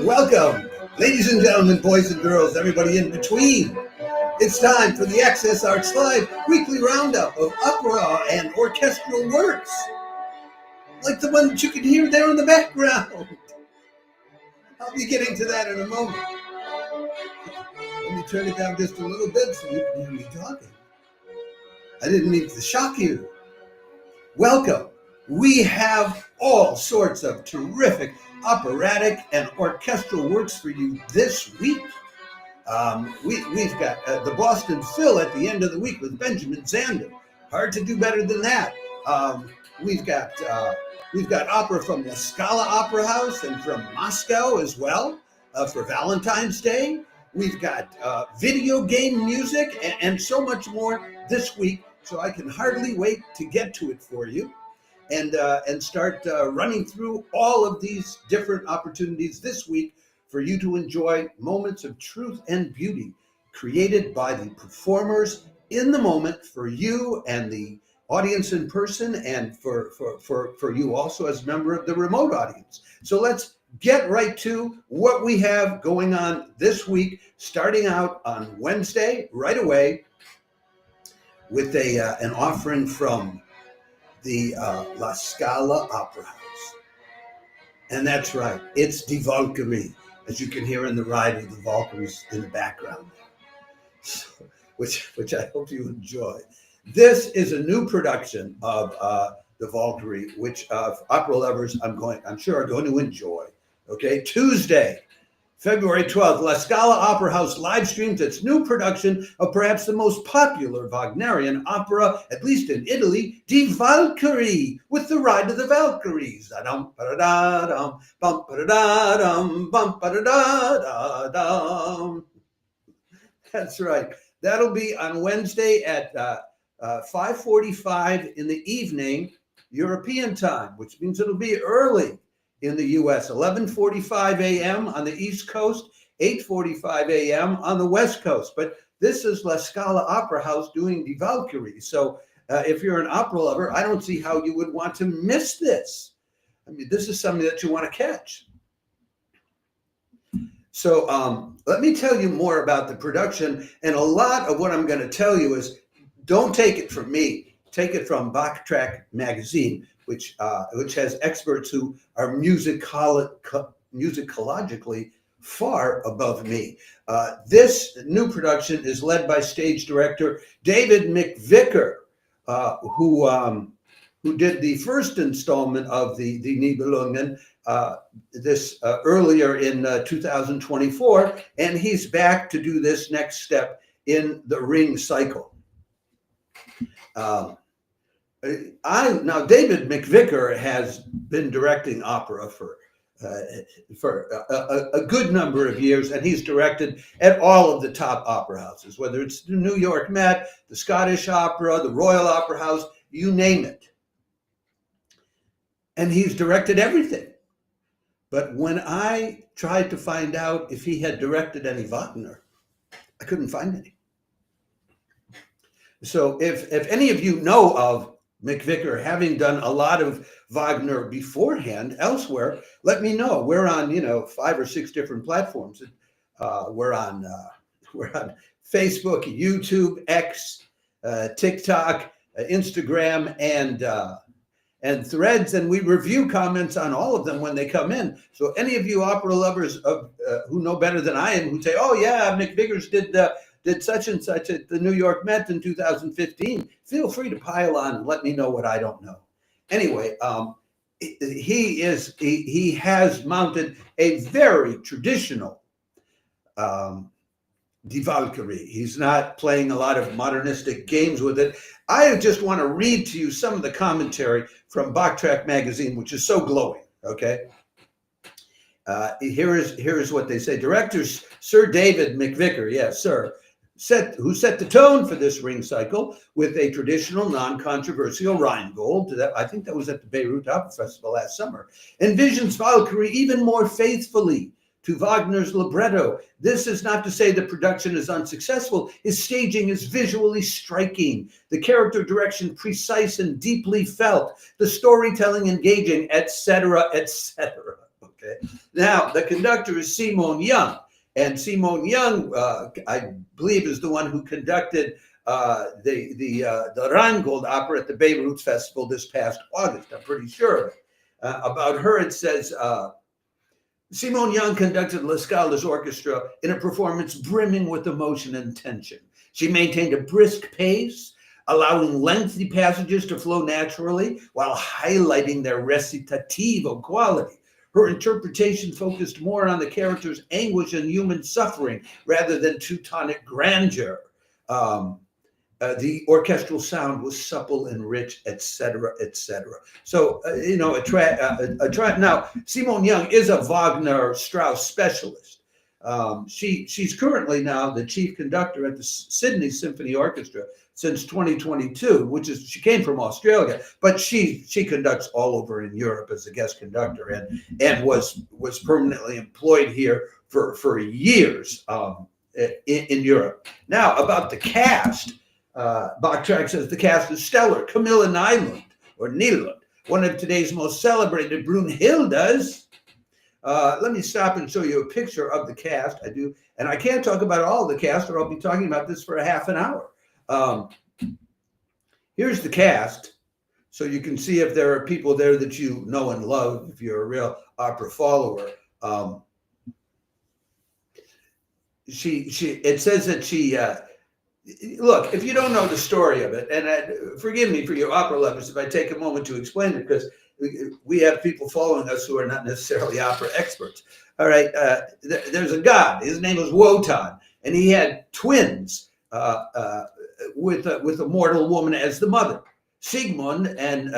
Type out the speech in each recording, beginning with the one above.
Welcome, ladies and gentlemen, boys and girls, everybody in between. It's time for the Access Arts Live weekly roundup of opera and orchestral works, like the one that you can hear there in the background. I'll be getting to that in a moment. Let me turn it down just a little bit so you can hear me talking. I didn't mean to shock you. Welcome. We have all sorts of terrific operatic and orchestral works for you this week. We've got the Boston Phil at the end of the week with Benjamin Zander. Hard to do better than that. We've got opera from the Scala Opera House and from Moscow as well for Valentine's Day. We've got video game music and so much more this week. So I can hardly wait to get to it for you. And start running through all of these different opportunities this week for you to enjoy moments of truth and beauty created by the performers in the moment for you and the audience in person, and for you also as a member of the remote audience. So let's get right to what we have going on this week, starting out on Wednesday right away with an offering from the La Scala Opera House. And that's right, it's Die Walküre, as you can hear in the ride of the Valkyries in the background, so, which I hope you enjoy. This is a new production of the Walküre, which opera lovers I'm sure are going to enjoy. Okay, Tuesday, February 12th, La Scala Opera House live streams its new production of perhaps the most popular Wagnerian opera, at least in Italy, Die Walküre, with the Ride of the Valkyries. That's right. That'll be on Wednesday at 5:45 in the evening, European time, which means it'll be early in the U.S., 11:45 a.m. on the East Coast, 8:45 a.m. on the West Coast. But this is La Scala Opera House doing Die Walküre. So if you're an opera lover, I don't see how you would want to miss this. I mean, this is something that you want to catch. So let me tell you more about the production. And a lot of what I'm going to tell you is, don't take it from me. Take it from Backtrack magazine, which has experts who are musicologically far above me. This new production is led by stage director David McVicker, who did the first installment of the Nibelungen earlier in 2024, and he's back to do this next step in the Ring cycle. Now, David McVicker has been directing opera for a good number of years, and he's directed at all of the top opera houses, whether it's the New York Met, the Scottish Opera, the Royal Opera House, you name it. And he's directed everything. But when I tried to find out if he had directed any Wagner, I couldn't find any. So if any of you know of McVicker having done a lot of Wagner beforehand elsewhere, let me know. We're on 5 or 6 different platforms. We're on Facebook, YouTube, X, TikTok, Instagram, and Threads, and we review comments on all of them when they come in. So any of you opera lovers who know better than I am, who say, "Oh yeah, McVickers did such and such at the New York Met in 2015, feel free to pile on and let me know what I don't know." Anyway, he has mounted a very traditional Die Walküre. He's not playing a lot of modernistic games with it. I just want to read to you some of the commentary from Backtrack magazine, which is so glowing. Okay. Here is what they say. Directors Sir David McVicker, yes, sir, who set the tone for this Ring cycle with a traditional, non-controversial Rheingold. I think that was at the Beirut Opera Festival last summer. Envisions Walküre even more faithfully to Wagner's libretto. This is not to say the production is unsuccessful. His staging is visually striking, the character direction precise and deeply felt, the storytelling engaging, etc., etc. Okay. Okay. Now, the conductor is Simon Young. And Simon Young, I believe, is the one who conducted the Rheingold opera at the Beirut Festival this past August. I'm pretty sure of it. About her, it says, Simon Young conducted La Scala's orchestra in a performance brimming with emotion and tension. She maintained a brisk pace, allowing lengthy passages to flow naturally while highlighting their recitativo quality. Her interpretation focused more on the character's anguish and human suffering rather than Teutonic grandeur. The orchestral sound was supple and rich, etc., etc. So, now, Simon Young is a Wagner Strauss specialist. She's currently now the chief conductor at the Sydney Symphony Orchestra since 2022, she came from Australia, but she conducts all over in Europe as a guest conductor and was permanently employed here for years in Europe. Now, about the cast, Bachtrack says the cast is stellar. Camilla Nylund, one of today's most celebrated Brunhildes. Let me stop and show you a picture of the cast. I do, and I can't talk about all the cast, or I'll be talking about this for a half an hour. Here's the cast, so you can see if there are people there that you know and love, if you're a real opera follower. It says that she. Look, if you don't know the story of it, and forgive me for you opera lovers if I take a moment to explain it, because we have people following us who are not necessarily opera experts. All right, there's a god. His name was Wotan, and he had twins with a mortal woman as the mother, Sigmund and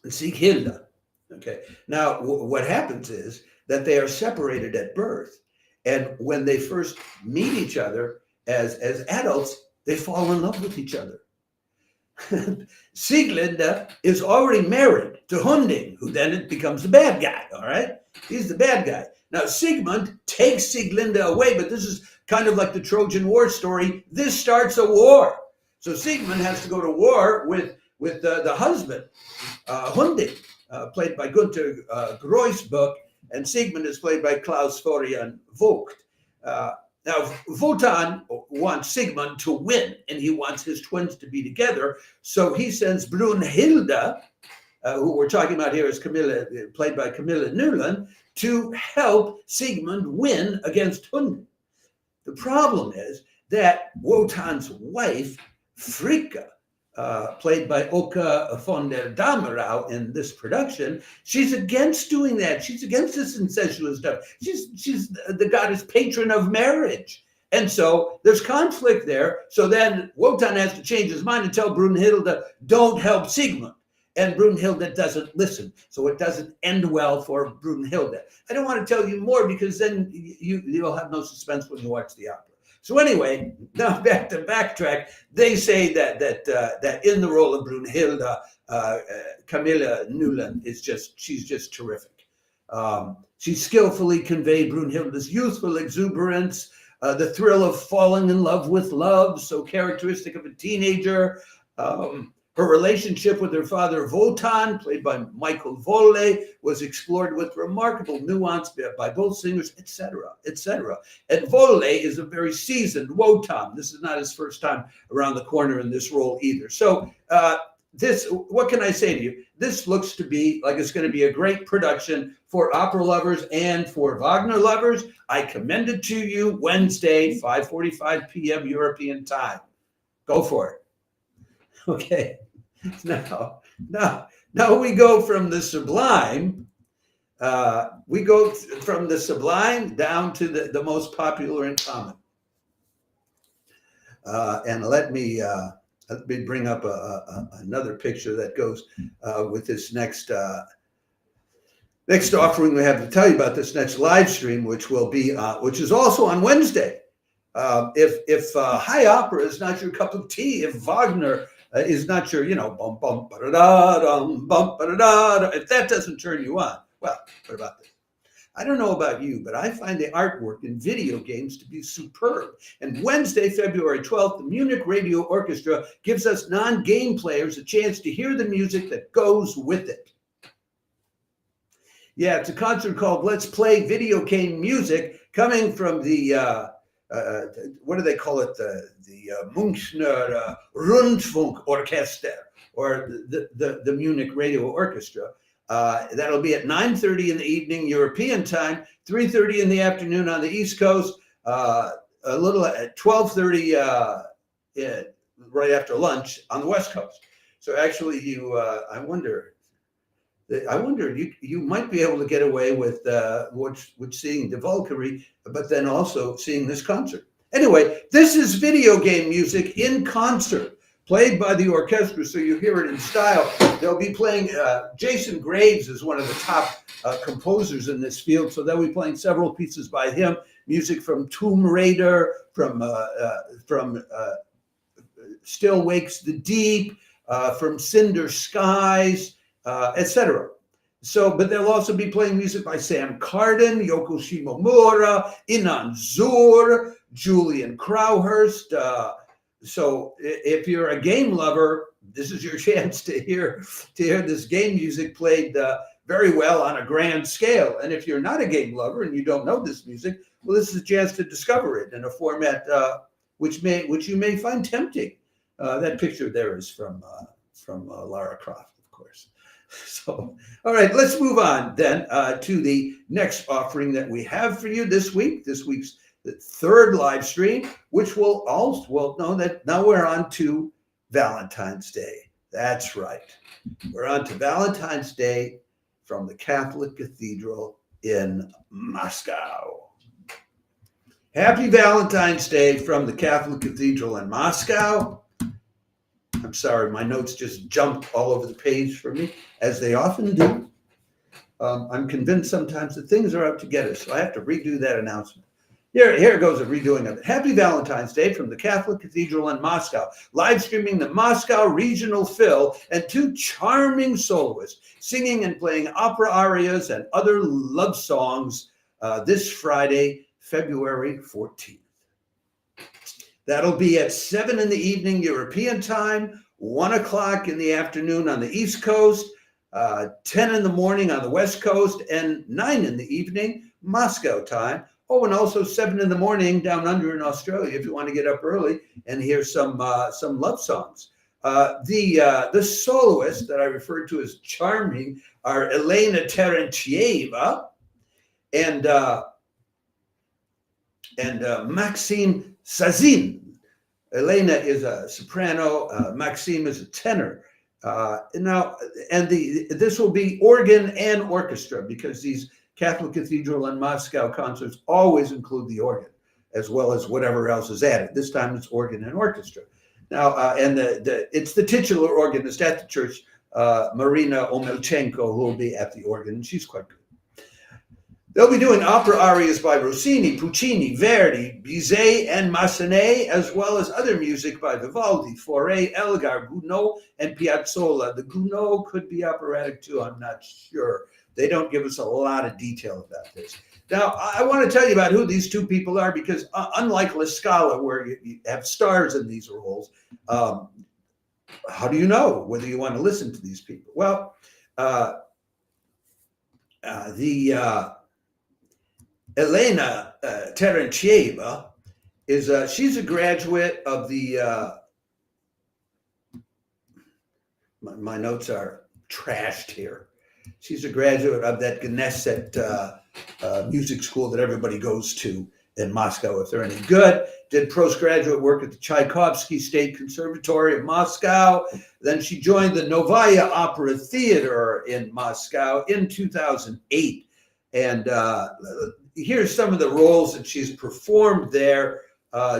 Sieghilda. Okay, now what happens is that they are separated at birth. And when they first meet each other as adults, they fall in love with each other. Sieglinde is already married to Hunding, who then becomes the bad guy, all right? He's the bad guy. Now, Sigmund takes Sieglinde away, but this is kind of like the Trojan War story. This starts a war. So Sigmund has to go to war with the husband, Hunding, played by Günter Greusbuck, and Sigmund is played by Klaus Florian Vogt. Now, Wotan wants Sigmund to win, and he wants his twins to be together. So he sends Brunhilde, who we're talking about here is Camilla, played by Camilla Newland, to help Sigmund win against Hunding. The problem is that Wotan's wife, Fricka, played by Oka von der Damerau in this production, she's against doing that. She's against this incestuous stuff. She's the goddess patron of marriage. And so there's conflict there. So then Wotan has to change his mind and tell Brunhilde, don't help Sigmund. And Brunhilde doesn't listen. So it doesn't end well for Brunhilde. I don't want to tell you more because then you'll have no suspense when you watch the opera. So anyway, now back to Backtrack. They say that in the role of Brunhilde, Camilla Newland she's just terrific. She skillfully conveyed Brunhilde's youthful exuberance, the thrill of falling in love with love, so characteristic of a teenager. Her relationship with her father, Wotan, played by Michael Volle, was explored with remarkable nuance by both singers, etc., etc. And Volle is a very seasoned Wotan. This is not his first time around the corner in this role either. So what can I say to you? This looks to be like it's going to be a great production for opera lovers and for Wagner lovers. I commend it to you Wednesday, 5:45 p.m. European time. Go for it. Okay, now we go from the sublime. We go from the sublime down to the most popular and common. And let me bring up another picture that goes with this next offering we have to tell you about. This next live stream, which is also on Wednesday. If high opera is not your cup of tea, if Wagner is not your, bum bum ba-da-da, dum bum ba-da-da, if that doesn't turn you on, well, what about this? I don't know about you, but I find the artwork in video games to be superb. And Wednesday, February 12th, the Munich Radio Orchestra gives us non-game players a chance to hear the music that goes with it. Yeah, it's a concert called Let's Play Video Game Music, coming from the, what do they call it? The Münchner Rundfunk Orchestra, or the Munich Radio Orchestra. That'll be at 9:30 in the evening, European time, 3:30 in the afternoon on the East Coast, a little at 12:30 right after lunch on the West Coast. So actually, I wonder, you might be able to get away with seeing the Walküre, but then also seeing this concert. Anyway, this is video game music in concert, played by the orchestra, so you hear it in style. They'll be playing, Jason Graves is one of the top composers in this field, so they'll be playing several pieces by him, music from Tomb Raider, from Still Wakes the Deep, from Cinder Skies, etc. So, but they'll also be playing music by Sam Carden, Yoko Shimomura, Inan Zur, Julian Crowhurst. So if you're a game lover, this is your chance to hear this game music played very well on a grand scale. And if you're not a game lover and you don't know this music, well, this is a chance to discover it in a format which you may find tempting. That picture there is from Lara Croft, of course. So, all right, let's move on then to the next offering that we have for you this week. This week's the third live stream, which will also, now we're on to Valentine's Day. That's right. We're on to Valentine's Day from the Catholic Cathedral in Moscow. Happy Valentine's Day from the Catholic Cathedral in Moscow. I'm sorry, my notes just jumped all over the page for me, as they often do. I'm convinced sometimes that things are out to get us, so I have to redo that announcement. Here goes a redoing of it. Happy Valentine's Day from the Catholic Cathedral in Moscow. Live streaming the Moscow Regional Phil and two charming soloists singing and playing opera arias and other love songs this Friday, February 14th. That'll be at 7 in the evening European time, 1 o'clock in the afternoon on the East Coast, 10 in the morning on the West Coast, and 9 in the evening Moscow time. Oh, and also 7 in the morning down under in Australia if you want to get up early and hear some love songs. The soloists that I referred to as charming are Elena Terentieva and Maxime Sazin. Elena is a soprano, Maxime is a tenor. This will be organ and orchestra, because these Catholic Cathedral and Moscow concerts always include the organ, as well as whatever else is added. This time it's organ and orchestra. Now, it's the titular organist at the church, Marina Omelchenko, who will be at the organ, and she's quite good. They'll be doing opera arias by Rossini, Puccini, Verdi, Bizet, and Massenet, as well as other music by Vivaldi, Fauré, Elgar, Gounod, and Piazzolla. The Gounod could be operatic too, I'm not sure. They don't give us a lot of detail about this. Now, I want to tell you about who these two people are, because unlike La Scala, where you have stars in these roles, how do you know whether you want to listen to these people? Well, Elena Terentieva she's a graduate of the my notes are trashed here. She's a graduate of that Gneset music school that everybody goes to in Moscow if they're any good. Did postgraduate work at the Tchaikovsky State Conservatory of Moscow. Then she joined the Novaya Opera Theater in Moscow in 2008. And here's some of the roles that she's performed there.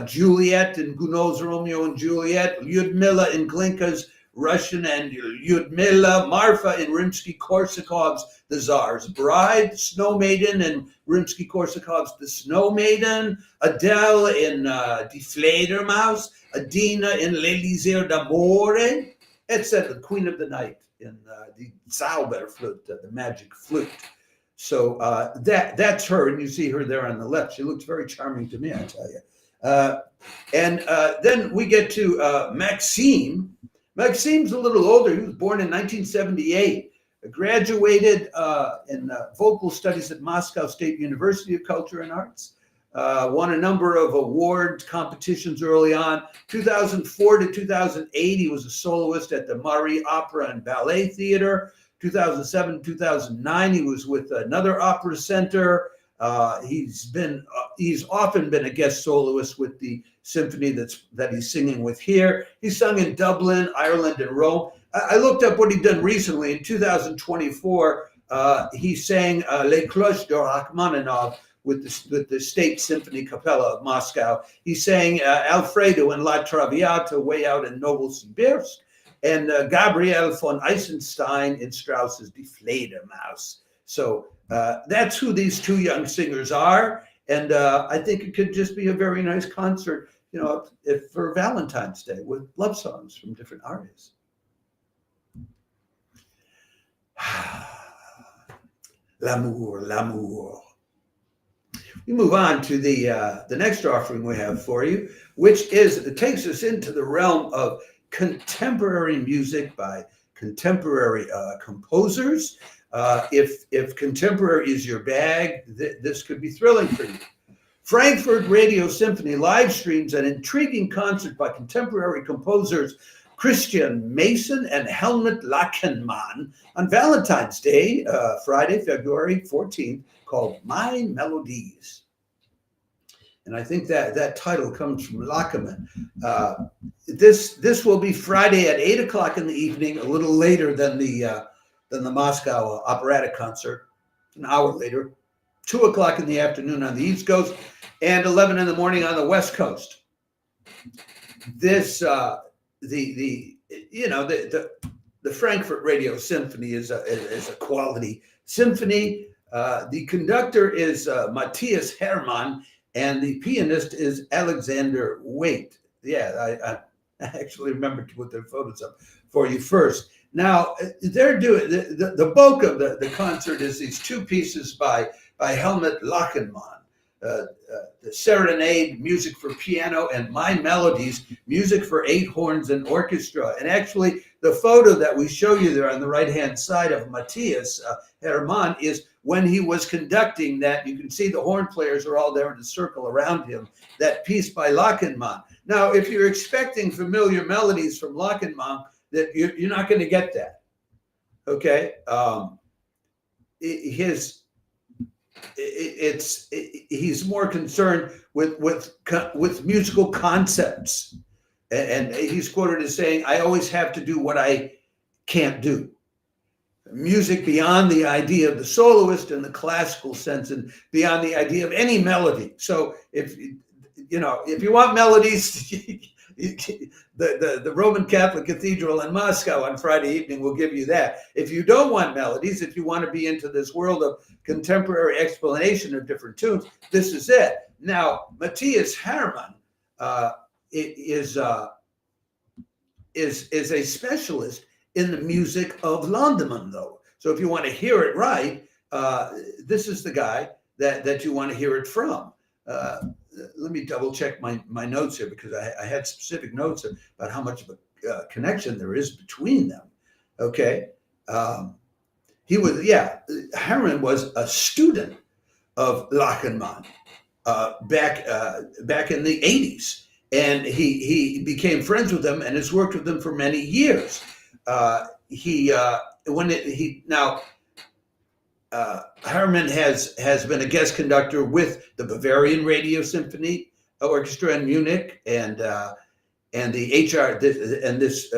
Juliet in Gounod's Romeo and Juliet, Lyudmila in Glinka's Russian and Lyudmila, Marfa in Rimsky-Korsakov's The Tsar's Bride, Snow Maiden in Rimsky-Korsakov's The Snow Maiden, Adele in Die Fledermaus, Adina in L'Elisir d'Amore, etc. The Queen of the Night in the Zauberflute, the magic flute. So that's her, and you see her there on the left. She looks very charming to me, I tell you. Then we get to Maxime. Maxime's a little older. He was born in 1978. Graduated in vocal studies at Moscow State University of Culture and Arts. Won a number of award competitions early on. 2004 to 2008, he was a soloist at the Marie Opera and Ballet Theater. 2007, 2009, he was with another opera center. He's often been a guest soloist with the symphony that he's singing with here. He's sung in Dublin, Ireland, and Rome. I looked up what he'd done recently. In 2024, he sang Les Cloches de Rachmaninoff with the State Symphony Capella of Moscow. He sang Alfredo in La Traviata way out in Novosibirsk, and Gabriel von Eisenstein in Strauss's Die Fledermaus. So that's who these two young singers are. And I think it could just be a very nice concert, for Valentine's Day with love songs from different artists. L'amour, l'amour. We move on to the next offering we have for you, which takes us into the realm of contemporary music by contemporary composers. If contemporary is your bag, this could be thrilling for you. Frankfurt Radio Symphony live streams an intriguing concert by contemporary composers Christian Mason and Helmut Lachenmann on Valentine's Day, Friday, February 14th, called My Melodies. And I think that title comes from Lachenmann. This will be Friday at 8 o'clock in the evening, a little later than the Moscow operatic concert, an hour later, 2 o'clock in the afternoon on the East Coast, and 11 in the morning on the West Coast. This the Frankfurt Radio Symphony is a quality symphony. The conductor is Matthias Hermann, and the pianist is Alexander Waite. Yeah, I actually remembered to put their photos up for you first. Now, they're doing the bulk of the concert is these two pieces by Helmut Lachenmann. The Serenade, music for piano, and My Melodies, music for 8 horns and orchestra. And actually, the photo that we show you there on the right-hand side of Matthias Hermann is when he was conducting that. You can see the horn players are all there in a circle around him, that piece by Lachenmann. Now, if you're expecting familiar melodies from Lachenmann, that you're not going to get that, okay? He's more concerned with musical concepts, and he's quoted as saying, "I always have to do what I can't do." Music beyond the idea of the soloist in the classical sense, and beyond the idea of any melody. So if you want melodies, the Roman Catholic Cathedral in Moscow on Friday evening will give you that. If you don't want melodies, if you want to be into this world of contemporary explanation of different tunes, this is it. Now, Matthias Hermann is a specialist in the music of Landmann, though. So if you want to hear it right, this is the guy that you want to hear it from. Let me double check my notes here, because I had specific notes about how much of a connection there is between them. Okay. Hermann was a student of Lachenmann back in the 80s. And he became friends with him and has worked with them for many years. Hermann has been a guest conductor with the Bavarian Radio Symphony Orchestra in Munich and this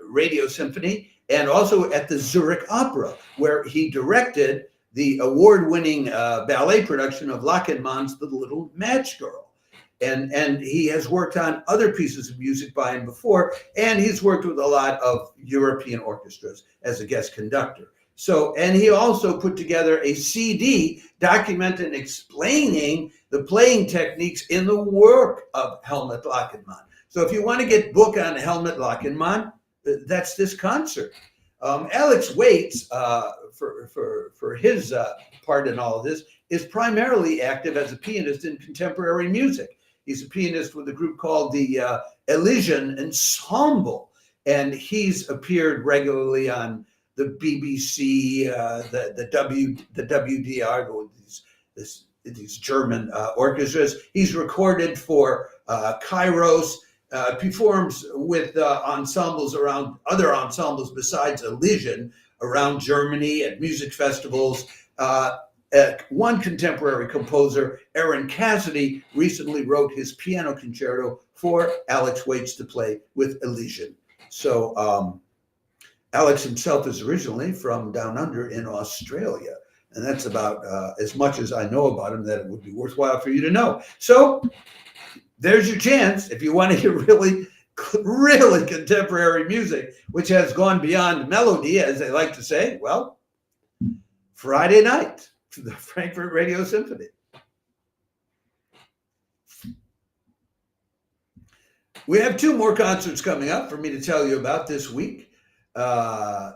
Radio Symphony, and also at the Zurich Opera, where he directed the award-winning ballet production of Lachenmann's The Little Match Girl. And he has worked on other pieces of music by him before, and he's worked with a lot of European orchestras as a guest conductor. So, and he also put together a CD documenting and explaining the playing techniques in the work of Helmut Lachenmann. So if you want to get book on Helmut Lachenmann, that's this concert. Alex Waits, for his part in all of this, is primarily active as a pianist in contemporary music. He's a pianist with a group called the Elysian Ensemble, and he's appeared regularly on the BBC, the WDR, these German orchestras. He's recorded for Kairos, performs with ensembles around other ensembles besides Elysian around Germany at music festivals. One contemporary composer, Aaron Cassidy, recently wrote his piano concerto for Alex Waits to play with Elysian. So Alex himself is originally from down under in Australia. And that's about as much as I know about him that it would be worthwhile for you to know. So there's your chance if you want to hear really, really contemporary music, which has gone beyond melody, as they like to say. Well, Friday night, the Frankfurt Radio Symphony. We have 2 more concerts coming up for me to tell you about this week.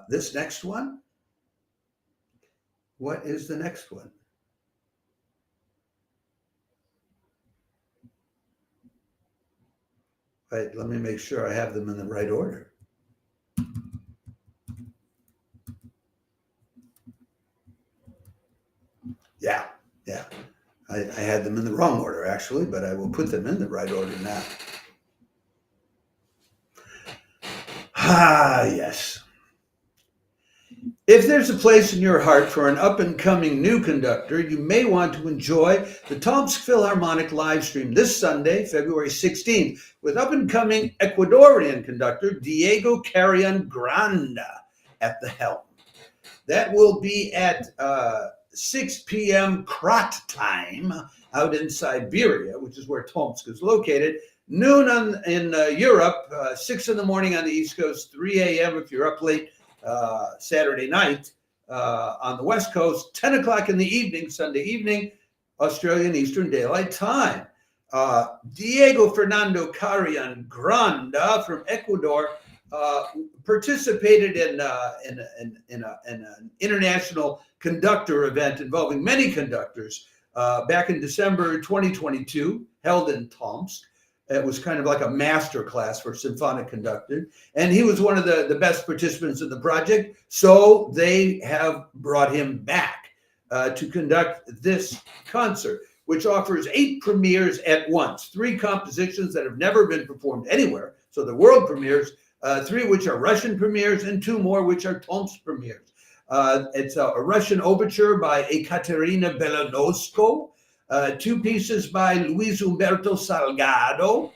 This next one. What is the next one? Right, let me make sure I have them in the right order. Yeah. I had them in the wrong order, actually, but I will put them in the right order now. Yes. If there's a place in your heart for an up-and-coming new conductor, you may want to enjoy the Tomsk Philharmonic live stream this Sunday, February 16th, with up-and-coming Ecuadorian conductor Diego Carrion Granda at the helm. That will be at 6 p.m. KRAT time out in Siberia, which is where Tomsk is located. Noon in Europe, 6 in the morning on the East Coast, 3 a.m. if you're up late Saturday night on the West Coast, 10 o'clock in the evening, Sunday evening, Australian Eastern Daylight Time. Diego Fernando Carrion Granda from Ecuador participated in an international conductor event involving many conductors back in December 2022, held in Tomsk. It was kind of like a master class for symphonic conducting. And he was one of the best participants in the project. So they have brought him back to conduct this concert, which offers 8 premieres at once, 3 compositions that have never been performed anywhere. So the world premieres, 3 which are Russian premieres, and 2 more which are Tomsk premieres. It's a Russian overture by Ekaterina Belanosko, 2 pieces by Luis Umberto Salgado,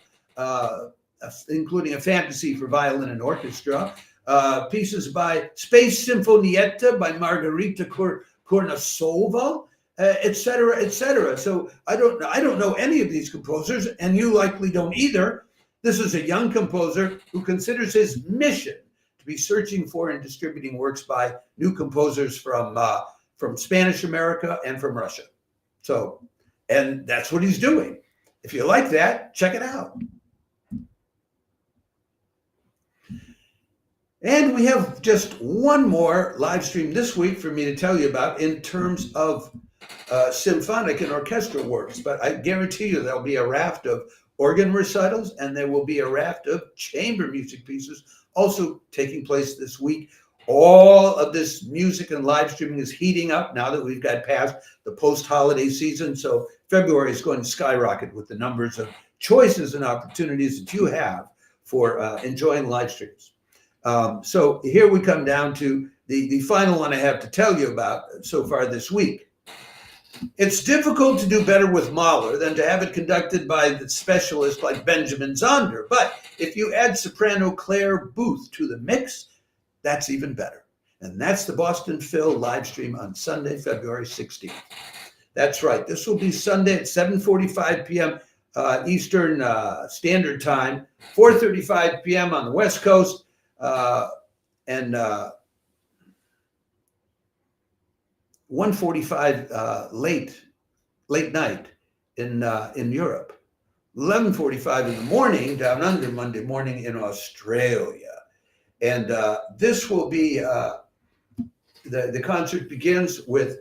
including a fantasy for violin and orchestra, pieces by Space Sinfonietta by Margarita Kornasova, etc., etc. So I don't know any of these composers, and you likely don't either. This is a young composer who considers his mission to be searching for and distributing works by new composers from Spanish America and from Russia. So, and that's what he's doing. If you like that, check it out. And we have just one more live stream this week for me to tell you about in terms of symphonic and orchestral works. But I guarantee you there'll be a raft of organ recitals, and there will be a raft of chamber music pieces also taking place this week. All of this music and live streaming is heating up now that we've got past the post-holiday season. So February is going to skyrocket with the numbers of choices and opportunities that you have for enjoying live streams. So here we come down to the final one I have to tell you about so far this week. It's difficult to do better with Mahler than to have it conducted by the specialist like Benjamin Zander. But if you add soprano Claire Booth to the mix, that's even better. And that's the Boston Phil live stream on Sunday, February 16th. That's right. This will be Sunday at 7:45 p.m. Eastern Standard Time, 4:35 p.m. on the West Coast, and 1:45 late night in Europe. 11:45 in the morning down under Monday morning in Australia. And this will be, the concert begins with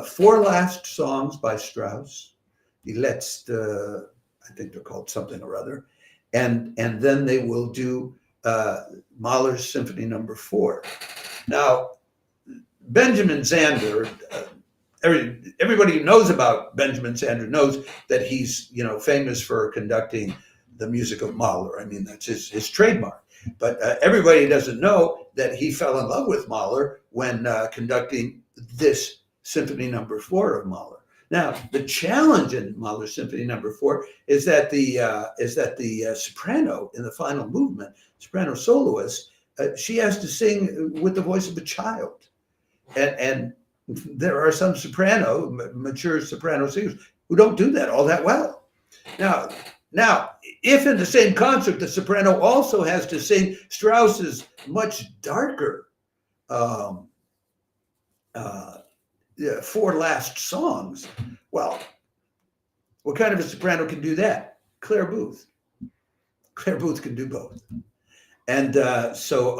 4 last songs by Strauss, the Letzte, I think they're called something or other, and then they will do Mahler's Symphony No. 4. Now, Benjamin Zander, everybody who knows about Benjamin Zander knows that he's, famous for conducting the music of Mahler. I mean, that's his trademark. But everybody doesn't know that he fell in love with Mahler when conducting this Symphony No. 4 of Mahler. Now, the challenge in Mahler Symphony No. 4 is that the soprano in the final movement, soprano soloist, she has to sing with the voice of a child, and there are some mature soprano singers who don't do that all that well. Now, if in the same concert the soprano also has to sing Strauss's much darker four last songs, well, what kind of a soprano can do that? Claire Booth. Claire Booth can do both. And so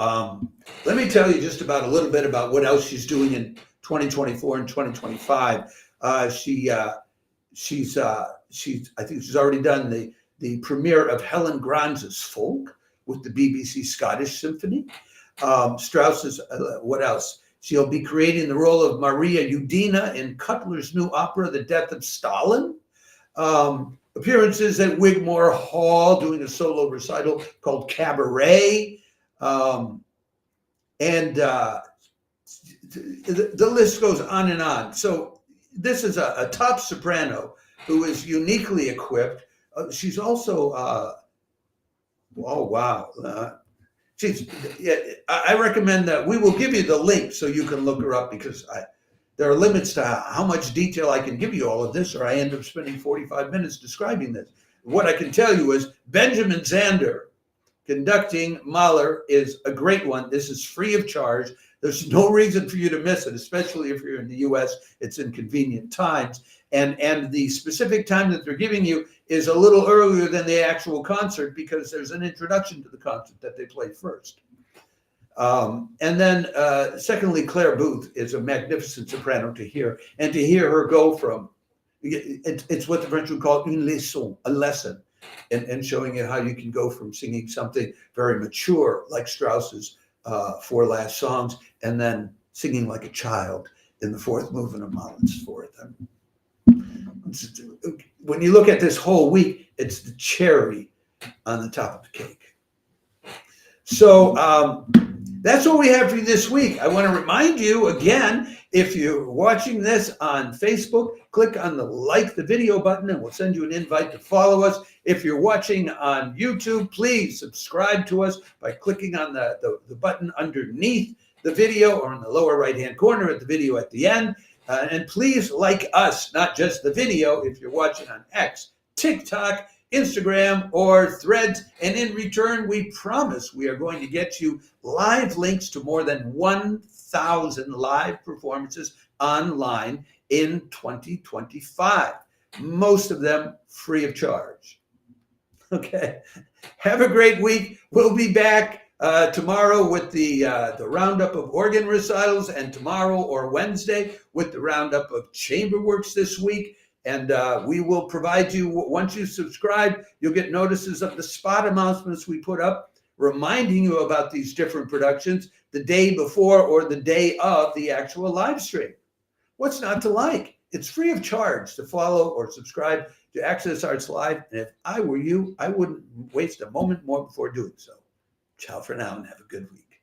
let me tell you just about a little bit about what else she's doing in 2024 and 2025. I think she's already done the premiere of Helen Granz's Folk with the BBC Scottish Symphony. Strauss's, what else? She'll be creating the role of Maria Udina in Cutler's new opera, The Death of Stalin. Appearances at Wigmore Hall, doing a solo recital called Cabaret. And the list goes on and on. So this is a top soprano who is uniquely equipped. She's also, I recommend that we will give you the link so you can look her up, because there are limits to how much detail I can give you all of this, or I end up spending 45 minutes describing this. What I can tell you is Benjamin Zander conducting Mahler is a great one. This is free of charge. There's no reason for you to miss it, especially if you're in the US. It's in convenient times. And the specific time that they're giving you is a little earlier than the actual concert, because there's an introduction to the concert that they play first. And then secondly, Claire Booth is a magnificent soprano to hear, and to hear her go from, it's what the French would call une leçon, a lesson, and showing you how you can go from singing something very mature like Strauss's four last songs, and then singing like a child in the fourth movement of Mahler's Fourth. When you look at this whole week, it's the cherry on the top of the cake. So that's what we have for you this week. I want to remind you again, if you're watching this on Facebook, click on the like the video button and we'll send you an invite to follow us. If you're watching on YouTube, please subscribe to us by clicking on the button underneath the video, or in the lower right-hand corner at the video at the end. And please like us, not just the video, if you're watching on X, TikTok, Instagram, or Threads. And in return, we promise we are going to get you live links to more than 1,000 live performances online in 2025. Most of them free of charge. Okay. Have a great week. We'll be back tomorrow with the roundup of organ recitals, and tomorrow or Wednesday with the roundup of chamber works this week. And we will provide you, once you subscribe, you'll get notices of the spot announcements we put up, reminding you about these different productions the day before or the day of the actual live stream. What's not to like? It's free of charge to follow or subscribe to Access Arts Live. And if I were you, I wouldn't waste a moment more before doing so. Ciao for now and have a good week.